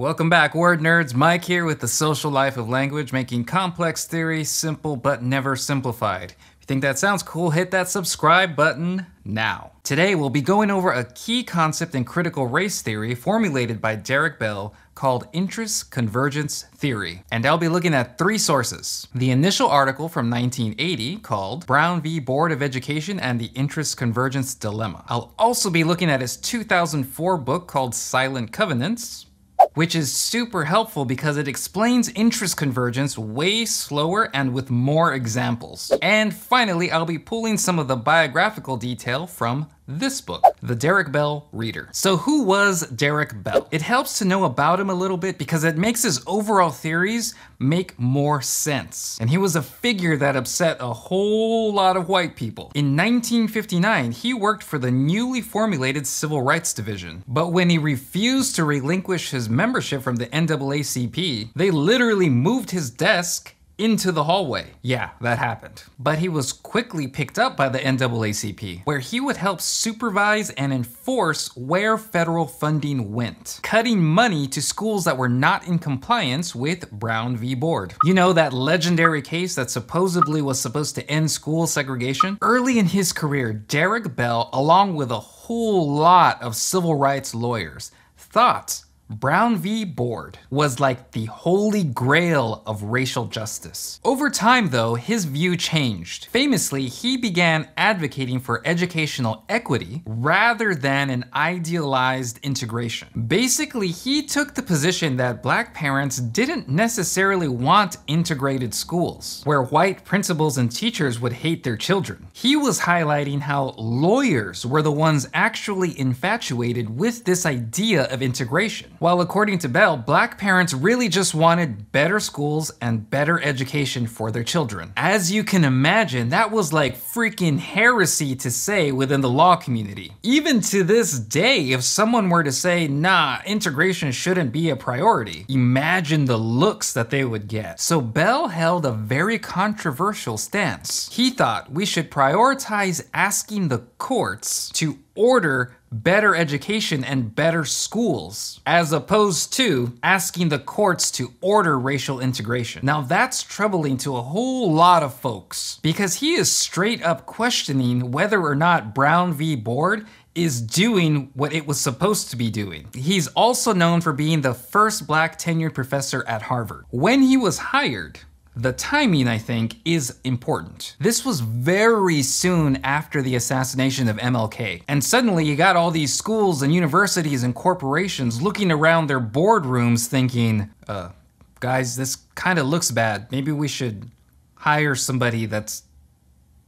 Welcome back, word nerds. Mike here with the social life of language, making complex theory simple but never simplified. If you think that sounds cool, hit that subscribe button now. Today we'll be going over a key concept in critical race theory formulated by Derrick Bell called Interest-Convergence theory. And I'll be looking at three sources. The initial article from 1980 called Brown v. Board of Education and the Interest-Convergence Dilemma. I'll also be looking at his 2004 book called Silent Covenants, which is super helpful because it explains interest convergence way slower and with more examples. And finally, I'll be pulling some of the biographical detail from this book, The Derrick Bell Reader. So who was Derrick Bell? It helps to know about him a little bit because it makes his overall theories make more sense. And he was a figure that upset a whole lot of white people. In 1959, he worked for the newly formulated Civil Rights Division. But when he refused to relinquish his membership from the NAACP, they literally moved his desk into the hallway. Yeah, that happened. But he was quickly picked up by the NAACP, where he would help supervise and enforce where federal funding went, cutting money to schools that were not in compliance with Brown v. Board. You know, that legendary case that supposedly was supposed to end school segregation? Early in his career, Derrick Bell, along with a whole lot of civil rights lawyers, thought Brown v. Board was like the holy grail of racial justice. Over time, though, his view changed. Famously, he began advocating for educational equity rather than an idealized integration. Basically, he took the position that black parents didn't necessarily want integrated schools, where white principals and teachers would hate their children. He was highlighting how lawyers were the ones actually infatuated with this idea of integration. While according to Bell, black parents really just wanted better schools and better education for their children. As you can imagine, that was like freaking heresy to say within the law community. Even to this day, if someone were to say, nah, integration shouldn't be a priority, imagine the looks that they would get. So Bell held a very controversial stance. He thought we should prioritize asking the courts to order better education and better schools, as opposed to asking the courts to order racial integration. Now that's troubling to a whole lot of folks, because he is straight up questioning whether or not Brown v. Board is doing what it was supposed to be doing. He's also known for being the first black tenured professor at Harvard. When he was hired, the timing, I think, is important. This was very soon after the assassination of MLK. And suddenly you got all these schools and universities and corporations looking around their boardrooms thinking, guys, this kind of looks bad. Maybe we should hire somebody that's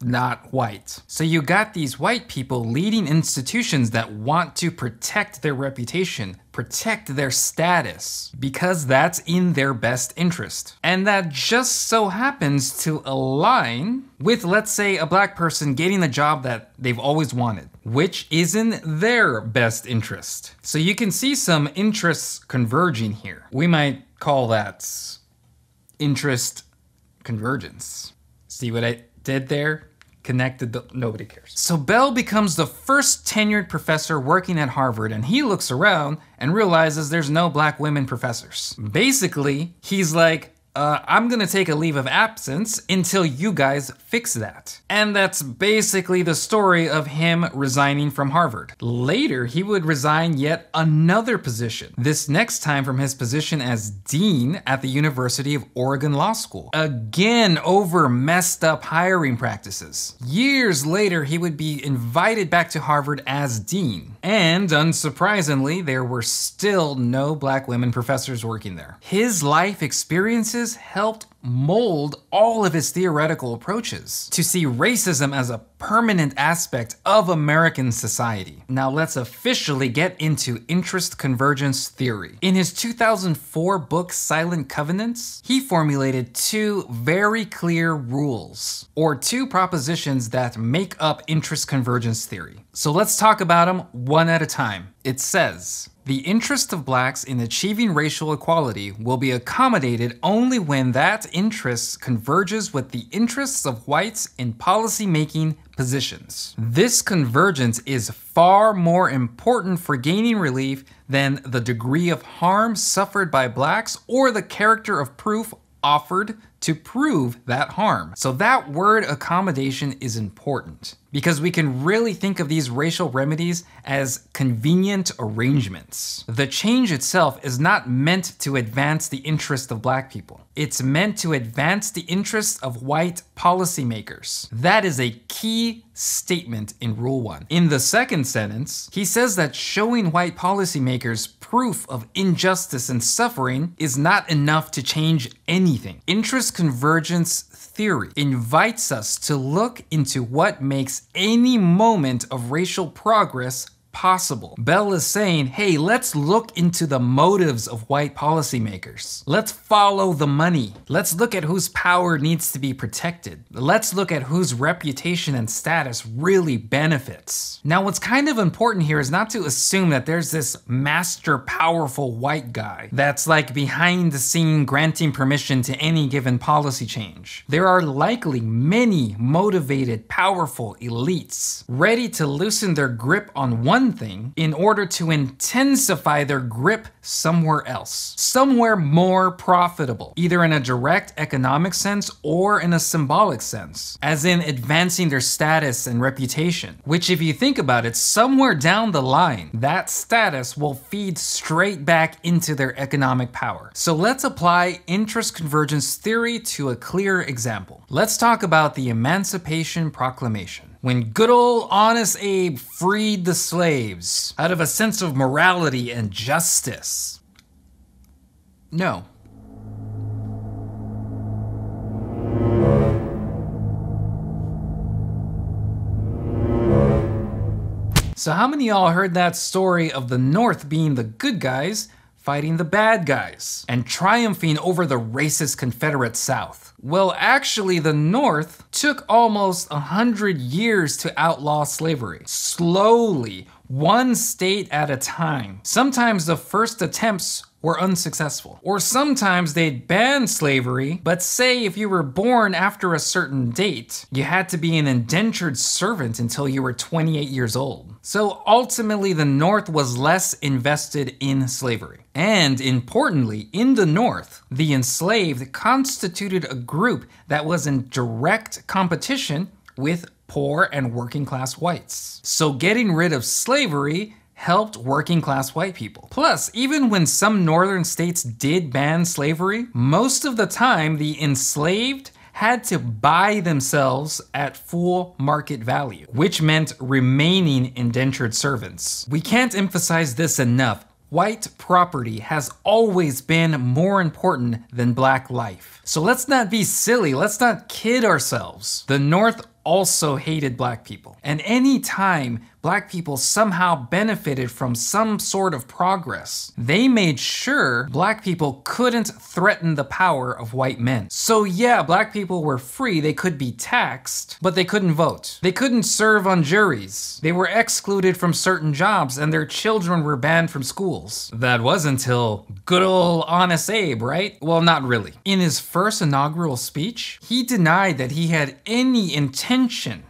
not white. So you got these white people leading institutions that want to protect their reputation, protect their status, because that's in their best interest. And that just so happens to align with, let's say, a black person getting a job that they've always wanted, which is in their best interest. So you can see some interests converging here. We might call that interest convergence. See what I did there? Connected, nobody cares. So Bell becomes the first tenured professor working at Harvard, and he looks around and realizes there's no black women professors. Basically, he's like, I'm gonna take a leave of absence until you guys fix that. And that's basically the story of him resigning from Harvard. Later, he would resign yet another position, this next time from his position as dean at the University of Oregon Law School. Again, over messed up hiring practices. Years later, he would be invited back to Harvard as dean. And unsurprisingly, there were still no black women professors working there. His life experiences helped mold all of his theoretical approaches to see racism as a permanent aspect of American society. Now let's officially get into interest-convergence theory. In his 2004 book, Silent Covenants, he formulated two very clear rules, or two propositions that make up interest-convergence theory. So let's talk about them one at a time. It says, The interest of blacks in achieving racial equality will be accommodated only when that interest converges with the interests of whites in policy-making positions. This convergence is far more important for gaining relief than the degree of harm suffered by blacks or the character of proof offered to prove that harm. So that word accommodation is important because we can really think of these racial remedies as convenient arrangements. The change itself is not meant to advance the interest of black people. It's meant to advance the interests of white policymakers. That is a key statement in Rule 1. In the second sentence, he says that showing white policymakers proof of injustice and suffering is not enough to change anything. Interest-Convergence theory invites us to look into what makes any moment of racial progress possible. Bell is saying, hey, let's look into the motives of white policymakers. Let's follow the money. Let's look at whose power needs to be protected. Let's look at whose reputation and status really benefits. Now, what's kind of important here is not to assume that there's this master powerful white guy that's like behind the scene granting permission to any given policy change. There are likely many motivated, powerful elites ready to loosen their grip on one thing in order to intensify their grip somewhere else, somewhere more profitable, either in a direct economic sense or in a symbolic sense, as in advancing their status and reputation, which if you think about it, somewhere down the line, that status will feed straight back into their economic power. So let's apply interest-convergence theory to a clear example. Let's talk about the Emancipation Proclamation. When good old honest Abe freed the slaves out of a sense of morality and justice. No. So how many of y'all heard that story of the North being the good guys fighting the bad guys and triumphing over the racist Confederate South? Well, actually, the North took almost 100 years to outlaw slavery. Slowly, one state at a time. Sometimes the first attempts were unsuccessful. Or sometimes they'd ban slavery, but say if you were born after a certain date, you had to be an indentured servant until you were 28 years old. So ultimately, the North was less invested in slavery. And importantly, in the North, the enslaved constituted a group that was in direct competition with poor and working class whites. So getting rid of slavery helped working class white people. Plus, even when some northern states did ban slavery, most of the time the enslaved had to buy themselves at full market value, which meant remaining indentured servants. We can't emphasize this enough. White property has always been more important than black life. So let's not be silly, let's not kid ourselves. The North also hated black people. And any time black people somehow benefited from some sort of progress, they made sure black people couldn't threaten the power of white men. So yeah, black people were free, they could be taxed, but they couldn't vote. They couldn't serve on juries. They were excluded from certain jobs and their children were banned from schools. That was until good old honest Abe, right? Well, not really. In his first inaugural speech, he denied that he had any intention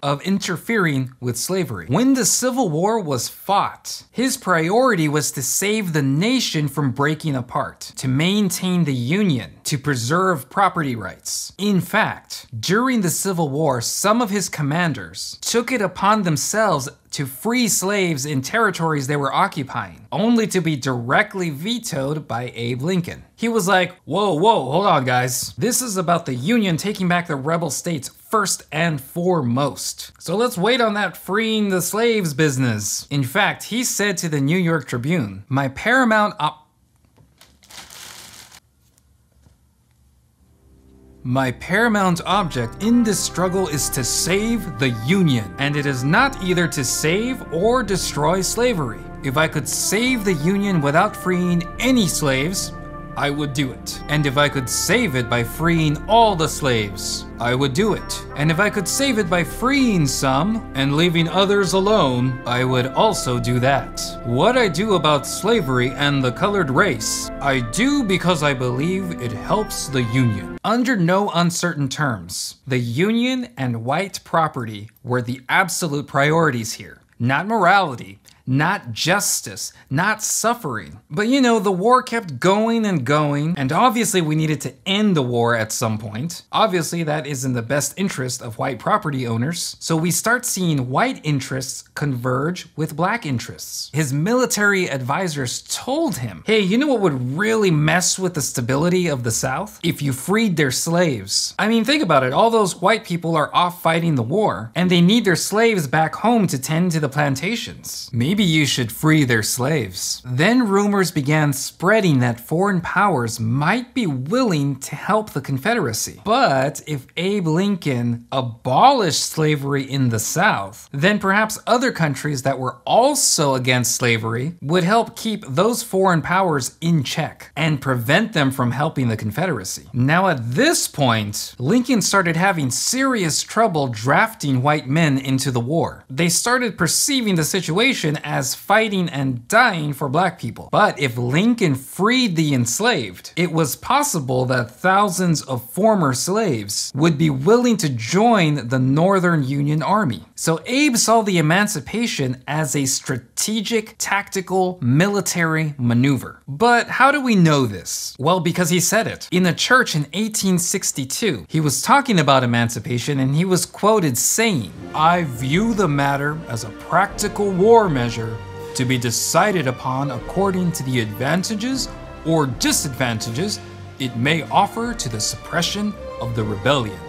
of interfering with slavery. When the Civil War was fought, his priority was to save the nation from breaking apart, to maintain the Union, to preserve property rights. In fact, during the Civil War, some of his commanders took it upon themselves to free slaves in territories they were occupying, only to be directly vetoed by Abe Lincoln. He was like, whoa, hold on guys. This is about the Union taking back the rebel states first and foremost. So let's wait on that freeing the slaves business. In fact, he said to the New York Tribune, my paramount object in this struggle is to save the Union, and it is not either to save or destroy slavery. If I could save the Union without freeing any slaves, I would do it. And if I could save it by freeing all the slaves, I would do it. And if I could save it by freeing some and leaving others alone, I would also do that. What I do about slavery and the colored race, I do because I believe it helps the Union. Under no uncertain terms, the Union and white property were the absolute priorities here. Not morality, not justice, not suffering. But you know, the war kept going and going, and obviously we needed to end the war at some point. Obviously that is in the best interest of white property owners. So we start seeing white interests converge with black interests. His military advisors told him, hey, you know what would really mess with the stability of the South? If you freed their slaves. I mean, think about it. All those white people are off fighting the war, and they need their slaves back home to tend to the plantations. Maybe you should free their slaves. Then rumors began spreading that foreign powers might be willing to help the Confederacy. But if Abe Lincoln abolished slavery in the South, then perhaps other countries that were also against slavery would help keep those foreign powers in check and prevent them from helping the Confederacy. Now at this point, Lincoln started having serious trouble drafting white men into the war. They started perceiving the situation as fighting and dying for black people. But if Lincoln freed the enslaved, it was possible that thousands of former slaves would be willing to join the Northern Union Army. So Abe saw the emancipation as a strategic, tactical, military maneuver. But how do we know this? Well, because he said it. In a church in 1862, he was talking about emancipation and he was quoted saying, "I view the matter as a practical war measure to be decided upon according to the advantages or disadvantages it may offer to the suppression of the rebellion."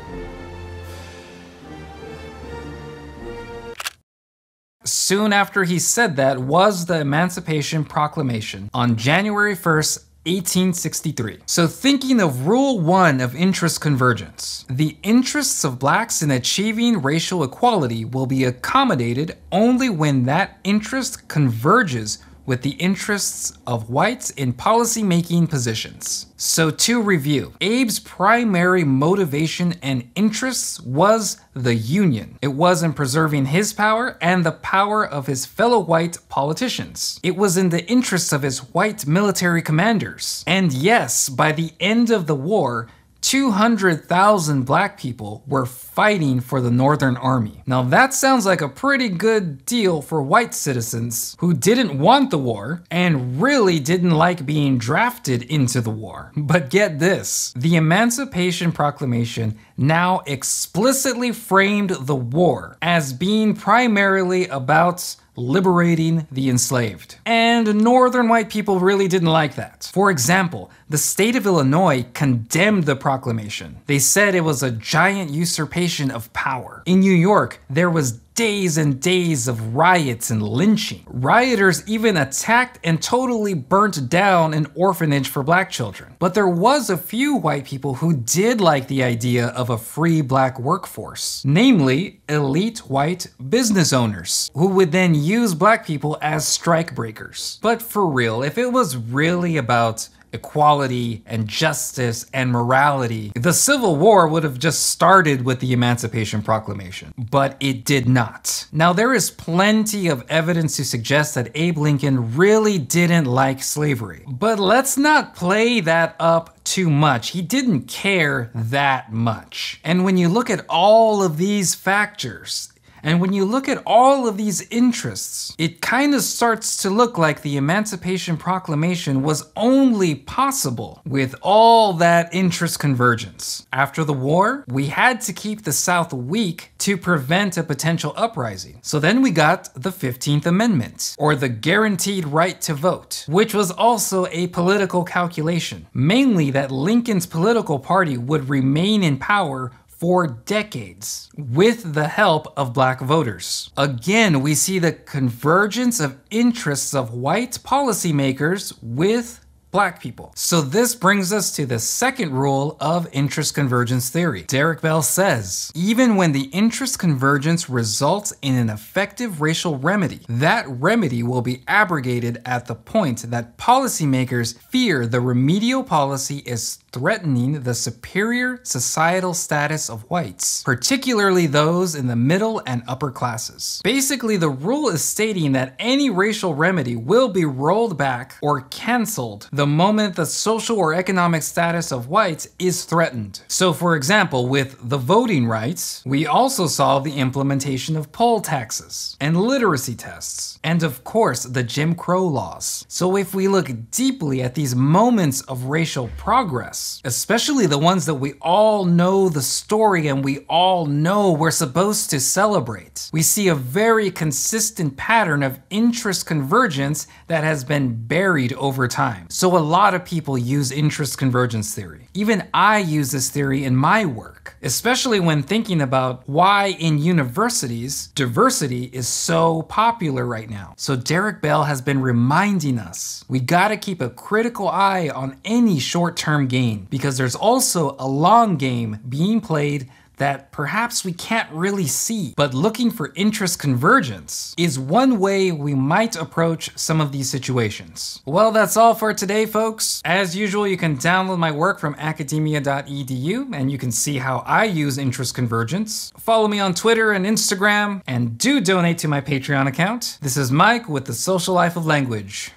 Soon after he said that was the Emancipation Proclamation on January 1st, 1863. So thinking of Rule 1 of Interest-Convergence, the interests of blacks in achieving racial equality will be accommodated only when that interest converges with the interests of whites in policy-making positions. So to review, Abe's primary motivation and interests was the Union. It was in preserving his power and the power of his fellow white politicians. It was in the interests of his white military commanders. And yes, by the end of the war, 200,000 black people were fighting for the Northern Army. Now that sounds like a pretty good deal for white citizens who didn't want the war and really didn't like being drafted into the war. But get this, the Emancipation Proclamation now explicitly framed the war as being primarily about liberating the enslaved. And Northern white people really didn't like that. For example, the state of Illinois condemned the proclamation. They said it was a giant usurpation of power. In New York, there was days and days of riots and lynching. Rioters even attacked and totally burnt down an orphanage for black children. But there was a few white people who did like the idea of a free black workforce, namely elite white business owners, who would then use black people as strikebreakers. But for real, if it was really about equality and justice and morality, the Civil War would have just started with the Emancipation Proclamation. But it did not. Now, there is plenty of evidence to suggest that Abe Lincoln really didn't like slavery. But let's not play that up too much. He didn't care that much. And when you look at all of these factors, and when you look at all of these interests, it kind of starts to look like the Emancipation Proclamation was only possible with all that interest convergence. After the war, we had to keep the South weak to prevent a potential uprising. So then we got the 15th Amendment, or the guaranteed right to vote, which was also a political calculation, mainly that Lincoln's political party would remain in power for decades with the help of black voters. Again, we see the convergence of interests of white policymakers with black people. So this brings us to the second rule of interest-convergence theory. Derrick Bell says, even when the interest-convergence results in an effective racial remedy, that remedy will be abrogated at the point that policymakers fear the remedial policy is threatening the superior societal status of whites, particularly those in the middle and upper classes. Basically, the rule is stating that any racial remedy will be rolled back or cancelled the moment the social or economic status of whites is threatened. So for example, with the voting rights, we also saw the implementation of poll taxes and literacy tests, and of course the Jim Crow laws. So if we look deeply at these moments of racial progress, especially the ones that we all know the story and we all know we're supposed to celebrate, we see a very consistent pattern of interest convergence that has been buried over time. So a lot of people use interest convergence theory. Even I use this theory in my work, especially when thinking about why in universities diversity is so popular right now. So Derrick Bell has been reminding us we gotta keep a critical eye on any short-term gain, because there's also a long game being played that perhaps we can't really see. But looking for interest convergence is one way we might approach some of these situations. Well, that's all for today, folks. As usual, you can download my work from academia.edu and you can see how I use interest convergence. Follow me on Twitter and Instagram, and do donate to my Patreon account. This is Mike with The Social Life of Language.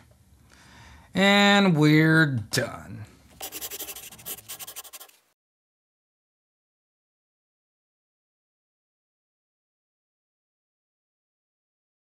And we're done.